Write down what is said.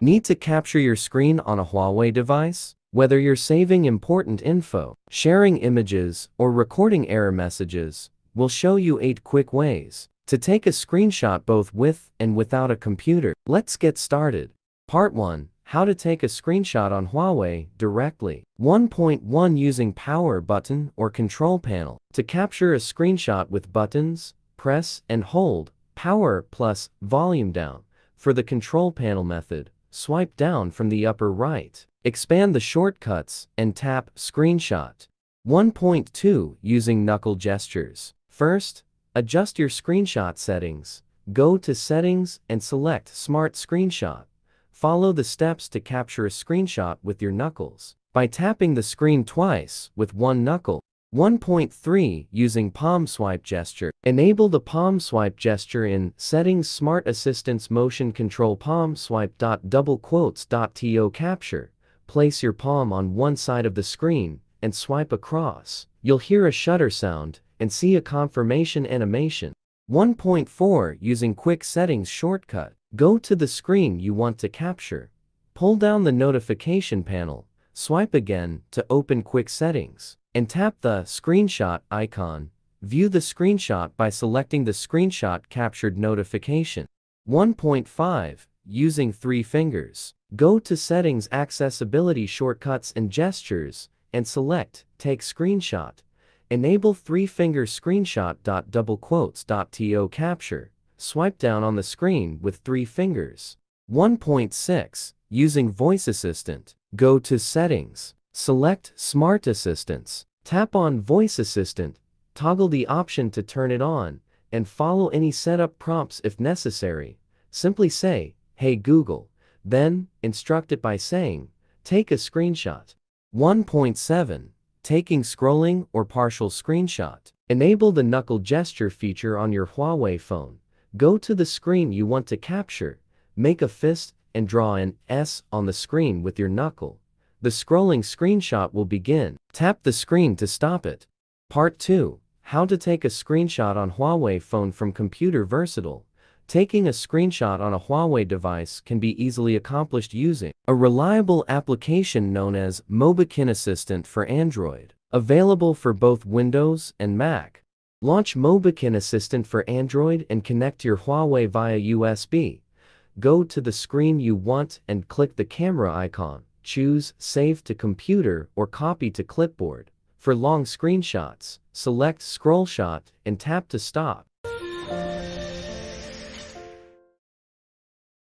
Need to capture your screen on a Huawei device? Whether you're saving important info, sharing images, or recording error messages, we'll show you 8 quick ways to take a screenshot both with and without a computer. Let's get started. Part 1. How to take a screenshot on Huawei directly. 1.1 Using power button or control panel. To capture a screenshot with buttons, press and hold power plus volume down. For the control panel method, swipe down from the upper right. Expand the shortcuts and tap Screenshot. 1.2 Using knuckle gestures. First, adjust your screenshot settings. Go to Settings and select Smart Screenshot. Follow the steps to capture a screenshot with your knuckles by tapping the screen twice with one knuckle. 1.3 Using palm swipe gesture. Enable the palm swipe gesture in Settings. Smart Assistance Motion Control Palm Swipe. To capture. Place your palm on one side of the screen and swipe across. You'll hear a shutter sound and see a confirmation animation. 1.4 Using quick settings shortcut. Go to the screen you want to capture. Pull down the notification panel, swipe again to open quick settings, and tap the screenshot icon. View the screenshot by selecting the screenshot captured notification. 1.5 Using 3 fingers. Go to Settings, Accessibility Shortcuts and Gestures, and select Take Screenshot. Enable 3-finger screenshot. To capture. Swipe down on the screen with 3 fingers. 1.6 Using voice assistant. Go to Settings. Select Smart Assistance. Tap on Voice Assistant. Toggle the option to turn it on, and follow any setup prompts if necessary. Simply say, "Hey Google," then instruct it by saying, "Take a screenshot." 1.7 Taking scrolling or partial screenshot. Enable the knuckle gesture feature on your Huawei phone. Go to the screen you want to capture, make a fist, and draw an S on the screen with your knuckle. The scrolling screenshot will begin. Tap the screen to stop it. Part 2. How to take a screenshot on Huawei phone from computer. Versatile. Taking a screenshot on a Huawei device can be easily accomplished using a reliable application known as Mobikin Assistant for Android, available for both Windows and Mac. Launch Mobikin Assistant for Android and connect your Huawei via USB. Go to the screen you want and click the camera icon. Choose Save to Computer or Copy to Clipboard. For long screenshots, select Scroll Shot and tap to stop.